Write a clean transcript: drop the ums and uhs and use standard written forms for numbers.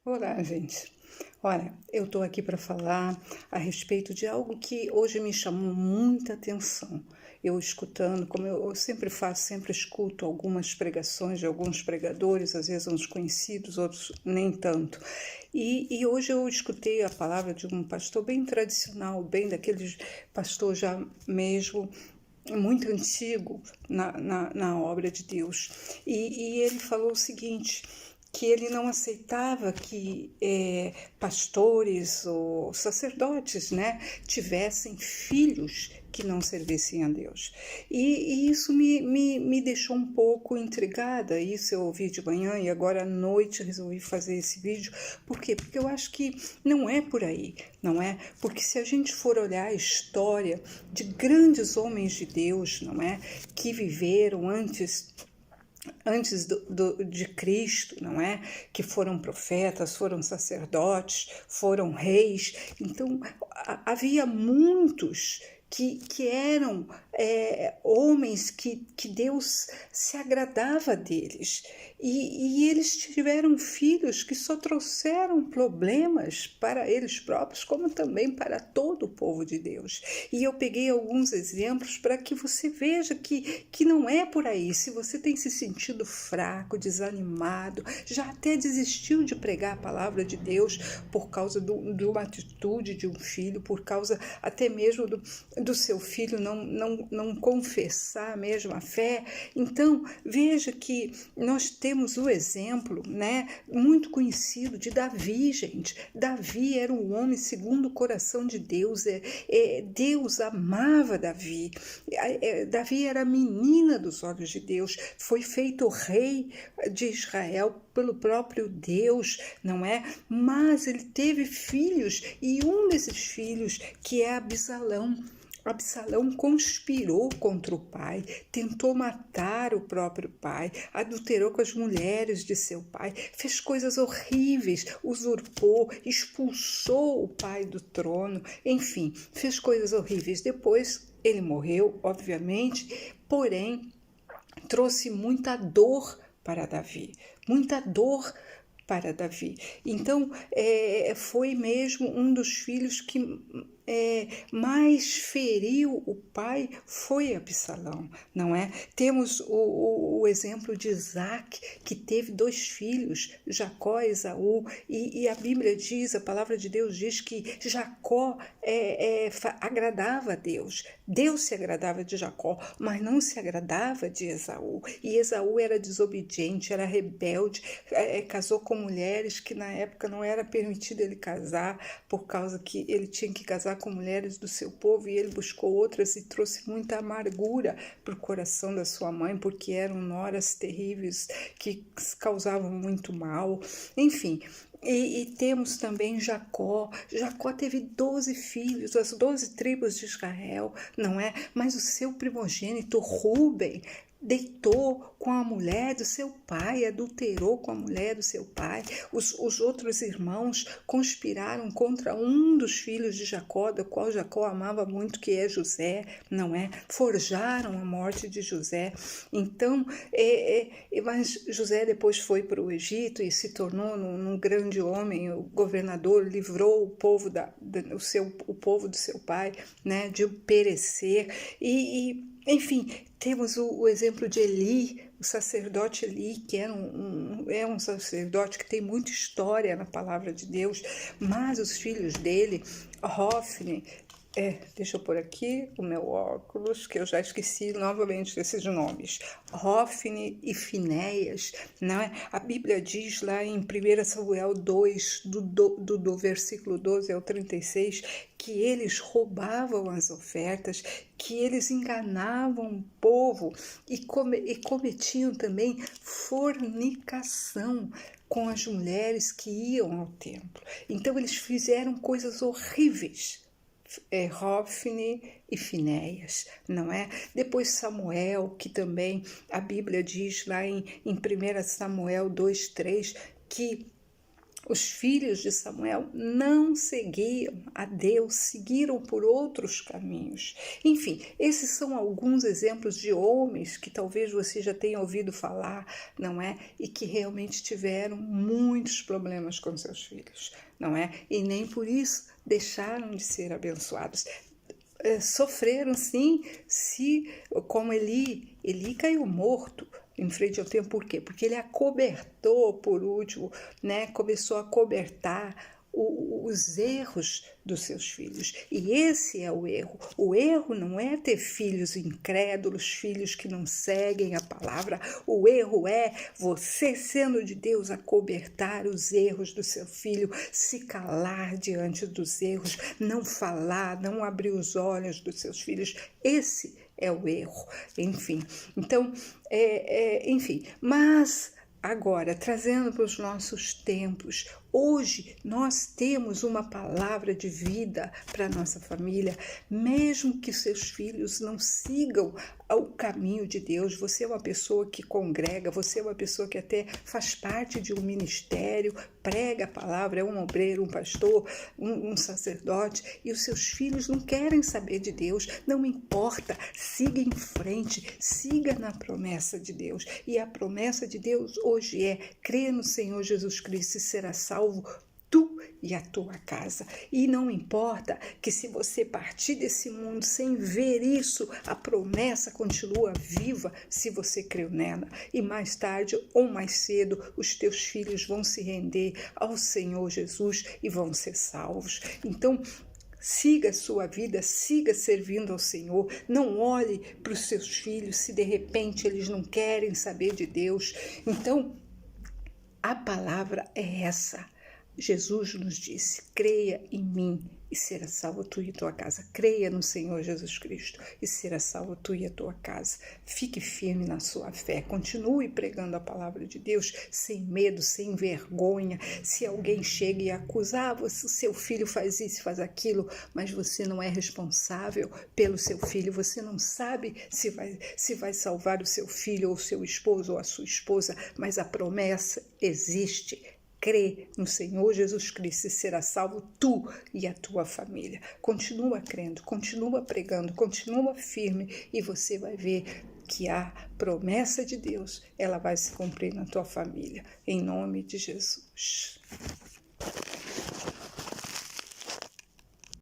Olá, gente. Olha, eu estou aqui para falar a respeito de algo que hoje me chamou muita atenção. Eu escutando, como eu sempre faço, sempre escuto algumas pregações de alguns pregadores, às vezes uns conhecidos, outros nem tanto. E hoje eu escutei a palavra de um pastor bem tradicional, bem daqueles pastor já mesmo muito antigo na obra de Deus. E ele falou o seguinte, que ele não aceitava que pastores ou sacerdotes, né, tivessem filhos que não servissem a Deus. E isso me deixou um pouco intrigada. Isso eu ouvi de manhã e agora à noite resolvi fazer esse vídeo. Por quê? Porque eu acho que não é por aí, não é? Porque se a gente for olhar a história de grandes homens de Deus, não é? Que viveram antes de Cristo, não é? Que foram profetas, foram sacerdotes, foram reis. Então, havia muitos que eram homens que Deus se agradava deles. E eles tiveram filhos que só trouxeram problemas para eles próprios, como também para todo o povo de Deus. E eu peguei alguns exemplos para que você veja que não é por aí. Se você tem se sentido fraco, desanimado, já até desistiu de pregar a palavra de Deus por causa de uma atitude de um filho, por causa até mesmo do seu filho não confessar mesmo a fé, então veja que nós temos o exemplo, né, muito conhecido de Davi, gente. Davi era um homem segundo o coração de Deus, Deus amava Davi. Davi era a menina dos olhos de Deus, foi feito rei de Israel pelo próprio Deus, não é? Mas ele teve filhos, e um desses filhos, que é Absalão conspirou contra o pai, tentou matar o próprio pai, adulterou com as mulheres de seu pai, fez coisas horríveis, usurpou, expulsou o pai do trono, enfim, fez coisas horríveis. Depois ele morreu, obviamente, porém trouxe muita dor para Davi, muita dor para Davi. Então, foi mesmo um dos filhos que mais feriu o pai, foi Absalão, não é? Temos o exemplo de Isaac, que teve 2 filhos, Jacó e Esaú, e a Bíblia diz, a palavra de Deus diz que Jacó agradava a Deus. Deus se agradava de Jacó, mas não se agradava de Esaú. E Esaú era desobediente, era rebelde, casou com mulheres que na época não era permitido ele casar, por causa que ele tinha que casar com mulheres do seu povo, e ele buscou outras e trouxe muita amargura para o coração da sua mãe, porque eram noras terríveis que causavam muito mal. Enfim, e temos também Jacó. Jacó teve 12 filhos, as 12 tribos de Israel, não é? Mas o seu primogênito, Rúben, deitou com a mulher do seu pai, adulterou com a mulher do seu pai. Os outros irmãos conspiraram contra um dos filhos de Jacó, do qual Jacó amava muito, que é José, não é? Forjaram a morte de José. Então, mas José depois foi para o Egito e se tornou um grande homem, o governador, livrou o povo o povo do seu pai, né, de perecer. Enfim, temos o exemplo de Eli, o sacerdote Eli, que é um sacerdote que tem muita história na palavra de Deus, mas os filhos dele, Hofni, deixa eu pôr aqui o meu óculos, que eu já esqueci novamente desses nomes. Hofni e Finéias, né? A Bíblia diz lá em 1 Samuel 2, do versículo 12 ao 36, que eles roubavam as ofertas, que eles enganavam o povo e cometiam também fornicação com as mulheres que iam ao templo. Então eles fizeram coisas horríveis. Hofni e Finéias, não é? Depois Samuel, que também a Bíblia diz lá em 1 Samuel 2:3, que Os filhos de Samuel não seguiam a Deus, seguiram por outros caminhos. Enfim, esses são alguns exemplos de homens que talvez você já tenha ouvido falar, não é? E que realmente tiveram muitos problemas com seus filhos, não é? E nem por isso deixaram de ser abençoados. Sofreram sim, como Eli caiu morto em frente ao templo. Por quê? Porque ele acobertou, por último, né? Começou a cobertar os erros dos seus filhos. E esse é o erro. O erro não é ter filhos incrédulos, filhos que não seguem a palavra. O erro é você, sendo de Deus, acobertar os erros do seu filho, se calar diante dos erros, não falar, não abrir os olhos dos seus filhos. Esse é o erro. Enfim, então, enfim, mas agora, trazendo para os nossos tempos, hoje nós temos uma palavra de vida para a nossa família, mesmo que seus filhos não sigam o caminho de Deus. Você é uma pessoa que congrega, você é uma pessoa que até faz parte de um ministério, prega a palavra, é um obreiro, um pastor, um sacerdote, e os seus filhos não querem saber de Deus. Não importa, siga em frente, siga na promessa de Deus. E a promessa de Deus hoje é: crê no Senhor Jesus Cristo e será salvo tu e a tua casa. E não importa que, se você partir desse mundo sem ver isso, a promessa continua viva se você creu nela. E mais tarde ou mais cedo, os teus filhos vão se render ao Senhor Jesus e vão ser salvos. Então, siga a sua vida, siga servindo ao Senhor. Não olhe para os seus filhos se de repente eles não querem saber de Deus. Então, a palavra é essa. Jesus nos disse: creia em mim e será salvo tu e a tua casa. Creia no Senhor Jesus Cristo e será salvo tu e a tua casa. Fique firme na sua fé. Continue pregando a palavra de Deus sem medo, sem vergonha. Se alguém chega e acusa: o seu filho faz isso, faz aquilo, mas você não é responsável pelo seu filho. Você não sabe se vai salvar o seu filho ou o seu esposo ou a sua esposa, mas a promessa existe. Crê no Senhor Jesus Cristo e será salvo tu e a tua família. Continua crendo, continua pregando, continua firme e você vai ver que a promessa de Deus, ela vai se cumprir na tua família. Em nome de Jesus.